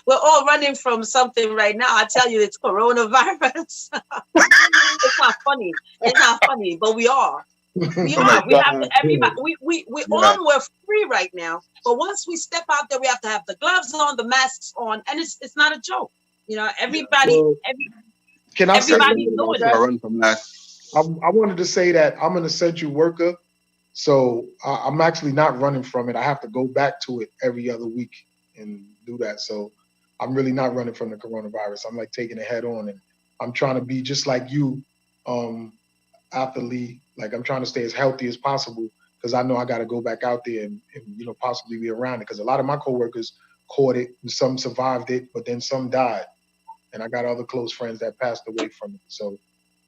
We're all running from something right now. I tell you, it's coronavirus. It's not funny, but we are. We are. We have to. Everybody. We're free right now. But once we step out there, we have to have the gloves on, the masks on, and it's not a joke. Everybody. Can I say everybody's doing I run from that. I wanted to say that I'm an essential worker, so I'm actually not running from it. I have to go back to it every other week and do that. So I'm really not running from the coronavirus. I'm like taking it head on, and I'm trying to be just like you, Ahfalee. Like, I'm trying to stay as healthy as possible, because I know I got to go back out there and possibly be around it, because a lot of my coworkers caught it and some survived it, but then some died. And I got other close friends that passed away from it. So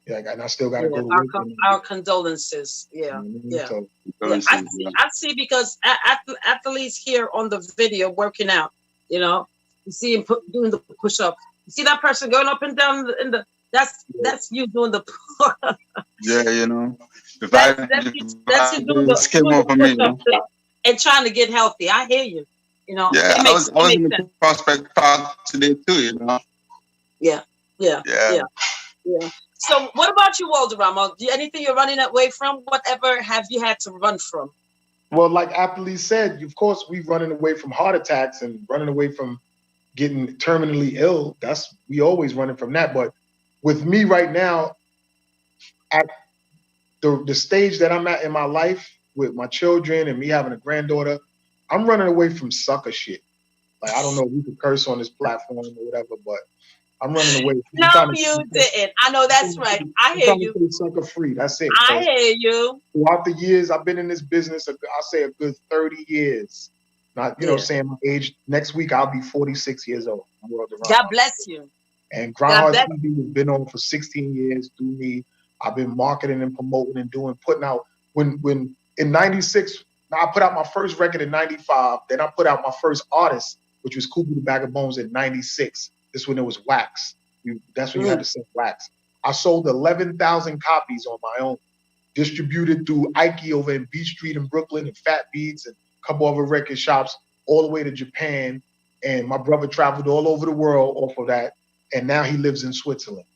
yeah, and I still got to go. Our condolences. Yeah. So, I see, because Ahfalee's here on the video working out. You see him doing the push-up. You see that person going up and down in the That's you doing the Yeah, you know. that's you doing the This came up for me, you know. push-ups and trying to get healthy. I hear you. You know, Yeah, it I was in makes the sense. prospect park today too, you know. Yeah, yeah, Yeah. yeah, yeah. So, what about you, Walderama? Anything you're running away from? Whatever have you had to run from? Well, like Ahfalee said, of course, we're running away from heart attacks and running away from getting terminally ill. We always running from that. But with me right now, at the stage that I'm at in my life with my children and me having a granddaughter, I'm running away from sucker shit. Like, I don't know if we could curse on this platform or whatever, but I'm running away. No, you didn't. I know that's right. I I'm hear trying to you. stay sucker free. That's it. I 'Cause hear you. throughout the years I've been in this business, I'll say a good 30 years. Not, Yeah. saying my age. Next week I'll be 46 years old. Worldarama. God bless you. And God Groundhog bless. TV has been on for 16 years through me. I've been marketing and promoting and putting out. When in '96, I put out my first record in '95. Then I put out my first artist, which was Cuckoo the Bag of Bones in '96. This when it was wax. That's when you had to send wax. I sold 11,000 copies on my own, distributed through Ike over in Beach Street in Brooklyn and Fat Beats and a couple other record shops all the way to Japan. And my brother traveled all over the world off of that. And now he lives in Switzerland.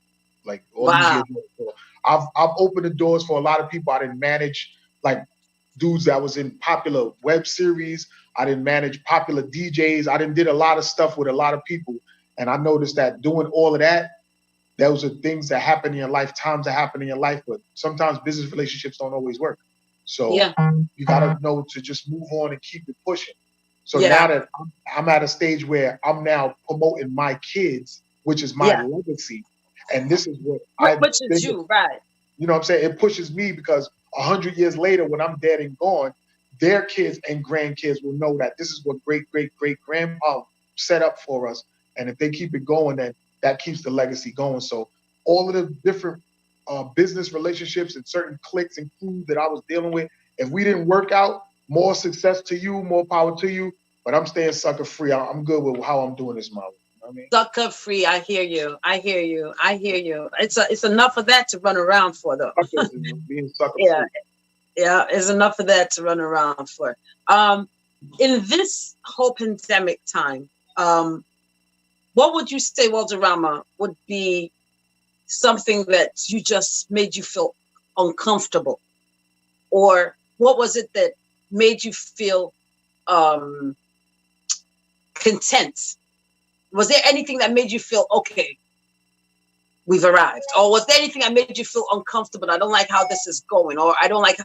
Like all these years. So I've opened the doors for a lot of people. I didn't manage like dudes that was in popular web series. I didn't manage popular DJs. I did a lot of stuff with a lot of people. And I noticed that doing all of that, those are things that happen in your life, times that happen in your life, but sometimes business relationships don't always work. So you gotta know to just move on and keep it pushing. So now that I'm at a stage where I'm now promoting my kids, which is my legacy, and this is what which is you, right? You know what I'm saying? It pushes me because 100 years later, when I'm dead and gone, their kids and grandkids will know that this is what great grandpa set up for us. And if they keep it going, then that keeps the legacy going. So all of the different business relationships and certain cliques and crews that I was dealing with, if we didn't work out, more success to you, more power to you. But I'm staying sucker free. I'm good with how I'm doing this, Molly. You know what I mean? Sucker free. I hear you. I hear you. I hear you. It's enough of that to run around for, though. Being sucker free. Yeah, it's enough of that to run around for. In this whole pandemic time, what would you say, Walderama, would be something that you just made you feel uncomfortable? Or what was it that made you feel content? Was there anything that made you feel, okay, we've arrived? Or was there anything that made you feel uncomfortable? I don't like how this is going, or I don't like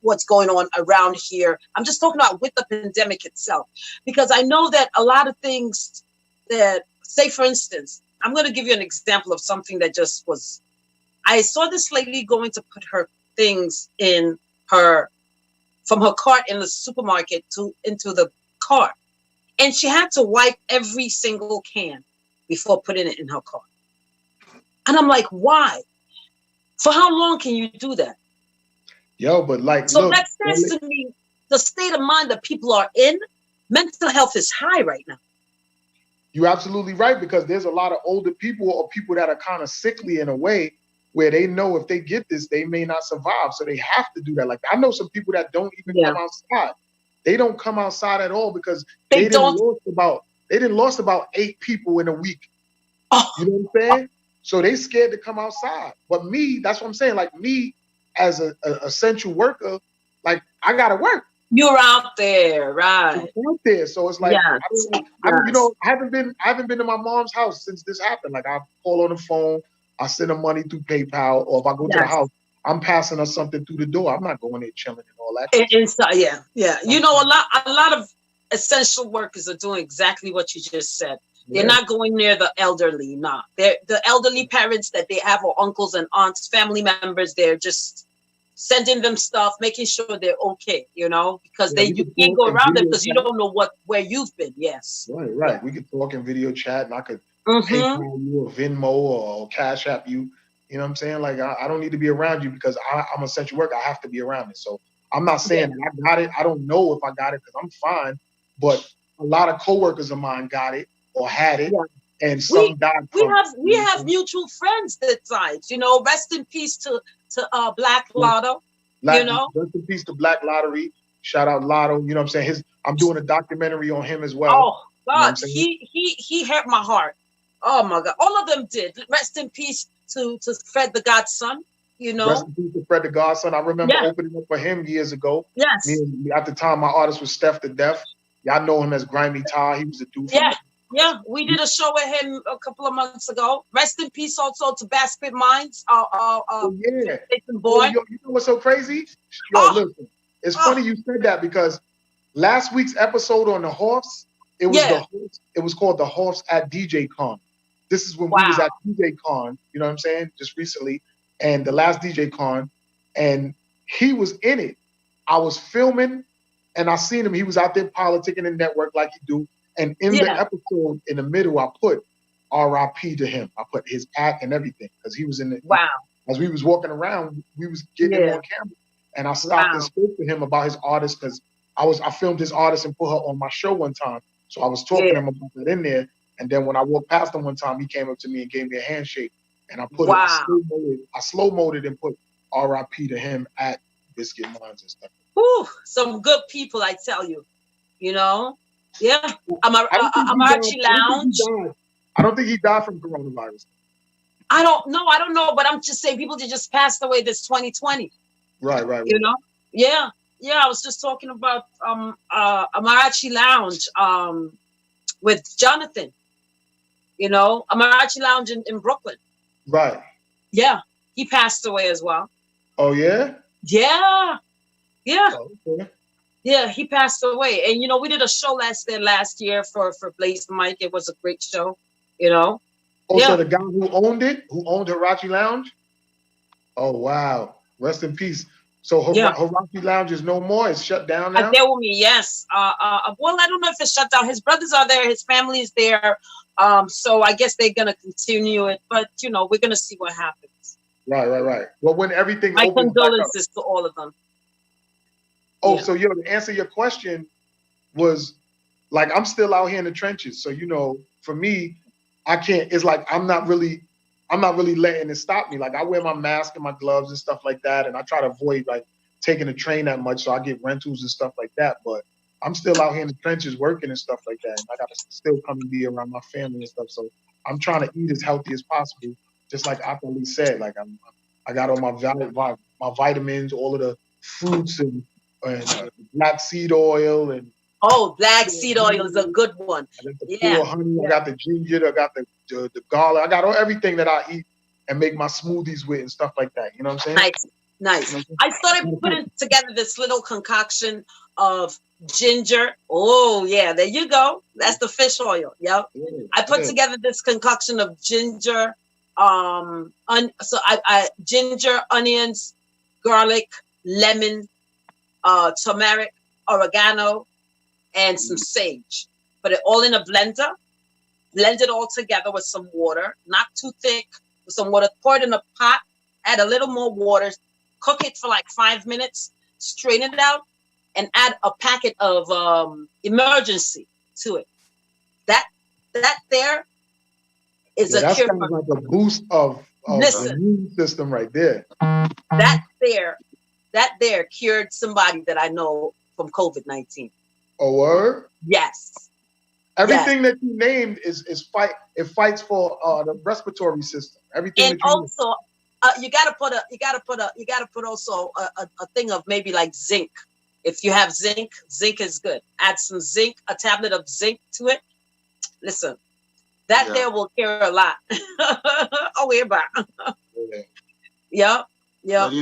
what's going on around here. I'm just talking about with the pandemic itself, because I know that a lot of things that, say for instance, I'm going to give you an example of something that just was, I saw this lady going to put her things from her cart in the supermarket into the cart. And she had to wipe every single can before putting it in her cart. And I'm like, why? For how long can you do that? Yo, but like, so look, that says to me, the state of mind that people are in, mental health is high right now. You're absolutely right, because there's a lot of older people or people that are kind of sickly in a way where they know if they get this, they may not survive. So they have to do that. Like, I know some people that don't even come outside. They don't come outside at all because they didn't lost about 8 people in a week. Oh. You know what I'm saying? So they scared to come outside. But me, that's what I'm saying. Like, me as a essential worker, like, I gotta work. You're out there, right? I'm out there, so it's like you know, I haven't been to my mom's house since this happened. Like, I call on the phone, I send her money through PayPal, or if I go to the house, I'm passing her something through the door. I'm not going there chilling and all that. Inside, You know, a lot of essential workers are doing exactly what you just said. They're not going near the elderly. Nah, they're the elderly parents that they have, or uncles and aunts, family members. They're just sending them stuff, making sure they're okay, you know, because you can't go around them because you don't know where you've been. Yes. Right. Yeah. We could talk in video chat, and I could PayPal you or Venmo or Cash App you. You know what I'm saying? Like, I don't need to be around you because I'm essential work. I have to be around it. So I'm not saying I got it. I don't know if I got it because I'm fine. But a lot of coworkers of mine got it or had it. and some died we from have mutual friends that died. You know, rest in peace to Black Lotto. You know, rest in peace to Black Lottery. Shout out Lotto. You know what I'm saying? I'm doing a documentary on him as well. Oh You know what I'm God, saying? he hurt my heart. Oh my God, all of them did. Rest in peace to Fred the Godson. You know, Rest in peace to Fred the Godson. I remember opening up for him years ago. Yes. At the time, my artist was Steph the Def. Y'all know him as Grimy Ty. He was a dude. Yeah. We did a show with him a couple of months ago. Rest in peace also to Basket Minds. Boy. You know what's so crazy? Listen. It's funny you said that because last week's episode on the Horse, it was called the Horse at DJ Con. This is when we was at DJ Con, you know what I'm saying? Just recently. And the last DJ Con, and he was in it. I was filming, and I seen him. He was out there politicking in network like he do. And in the episode, in the middle, I put R.I.P. to him. I put his act and everything because he was in the. Wow. As we was walking around, we was getting him on camera, and I stopped and spoke to him about his artist because I filmed his artist and put her on my show one time. So I was talking to him about that in there. And then when I walked past him one time, he came up to me and gave me a handshake. And I put I slow-moded and put R.I.P. to him at Biscuit Minds and stuff. Whew, some good people, I tell you. You know? Yeah. Amarachi Lounge. I don't think he died from coronavirus. I don't know, but I'm just saying people that just passed away this 2020. Right. You know? Yeah. I was just talking about Amarachi Lounge with Jonathan. You know, Amarachi Lounge in Brooklyn. Right. Yeah. He passed away as well. Oh yeah? Yeah. Oh, okay. Yeah, he passed away. And you know, we did a show last year for Blaze Mike. It was a great show, you know. So the guy who owned Hirachi Lounge? Oh wow. Rest in peace. So Hirachi Lounge is no more. It's shut down now. There with me, yes. Well, I don't know if it's shut down. His brothers are there. His family is there. So I guess they're gonna continue it. But you know, we're gonna see what happens. Right. Well, when everything my opens condolences to all of them. So to answer your question was like I'm still out here in the trenches. So you know, for me, I can't. It's like I'm not really letting it stop me. Like I wear my mask and my gloves and stuff like that, and I try to avoid like taking the train that much. So I get rentals and stuff like that. But I'm still out here in the trenches working and stuff like that. And I gotta still come and be around my family and stuff. So I'm trying to eat as healthy as possible. Just like Ahfalee said, like I got all my vitamins, all of the fruits and black seed oil and. Oh, black seed oil is a good one. I got the pure honey. I got the ginger. I got the garlic. I got everything that I eat and make my smoothies with and stuff like that. You know what I'm saying? Nice. You know I started putting together this little concoction of ginger. Oh yeah, there you go. That's the fish oil. Yep. I put together this concoction of ginger. Ginger, onions, garlic, lemon, turmeric, oregano, and some sage. Put it all in a blender. Blend it all together with some water, not too thick, with some water. Pour it in a pot. Add a little more water. Cook it for like 5 minutes. Strain it out, and add a packet of emergency to it. That there is a cure. That sounds like a boost of the immune system right there. That there cured somebody that I know from COVID-19. Oh, word? Yes. Everything that you named is fight. It fights for the respiratory system. Everything. And also, you gotta put also a thing of maybe like zinc. If you have zinc is good. Add some zinc, a tablet of zinc to it. Listen, there will cure a lot. Oh, we're back. Yeah. But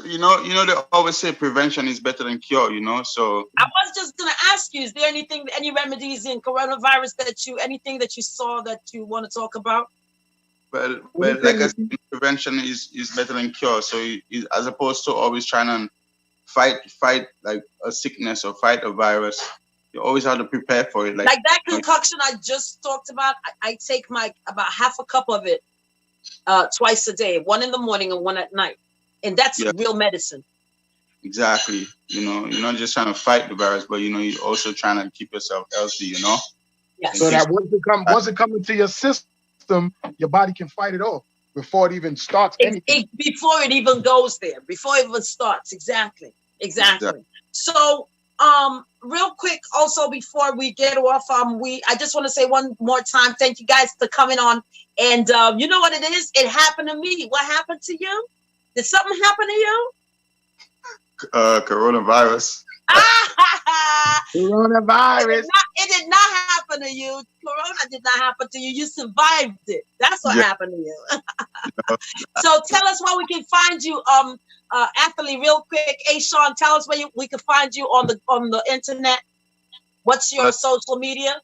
you know, they always say prevention is better than cure, you know, so. I was just going to ask you, is there any remedies in coronavirus anything that you saw that you want to talk about? Well, like I said, prevention is better than cure. So as opposed to always trying to fight like a sickness or fight a virus, you always have to prepare for it. Like that concoction I just talked about, I take about half a cup of it twice a day, one in the morning and one at night. And that's real medicine. Exactly. You know, you're not just trying to fight the virus, but, you know, you're also trying to keep yourself healthy, you know? Yes. So that once it comes into your system, your body can fight it off before it even starts anything. Before it even goes there, before it even starts. Exactly. So, real quick, also before we get off, I just want to say one more time, thank you guys for coming on. And you know what it is? It happened to me. What happened to you? Did something happen to you? Coronavirus. Coronavirus. It did not happen to you. Corona did not happen to you. You survived it. That's what happened to you. So tell us where we can find you, Ahfalee, real quick. Hey, Sean, tell us where we can find you on the internet. What's your social media?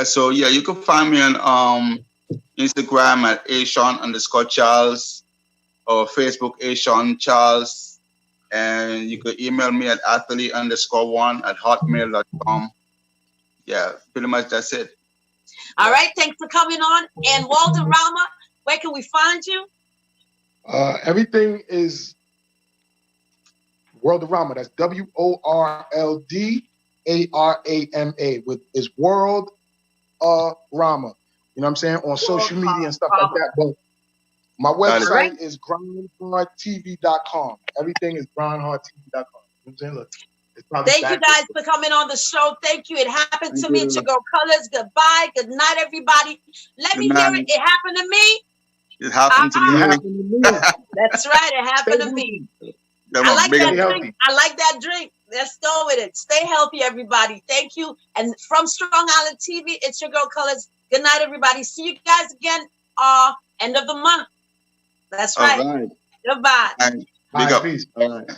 So you can find me on Instagram at @Sean_Charles or Facebook @Sean Charles. And you could email me at Ahfalee_1@hotmail.com. Yeah, pretty much that's it. All right, thanks for coming on. And Worldarama, where can we find you? Everything is Worldarama. That's WORLDARAMA is Worldarama. You know what I'm saying? On social media and stuff like that. But my website is grindhardtv.com. Everything is grindhardtv.com. You know what I'm saying? Look, thank you guys for coming on the show. Thank you. It happened to me. It's your girl Colors. Goodbye. Good night, everybody. Let me hear it. It happened to me. It happened to me. That's right. It happened to me. I like that drink. I like that drink. Let's go with it. Stay healthy, everybody. Thank you. And from Strong Island TV, it's your girl Colors. Good night, everybody. See you guys again. End of the month. That's right. All right. Goodbye. Big up. All right.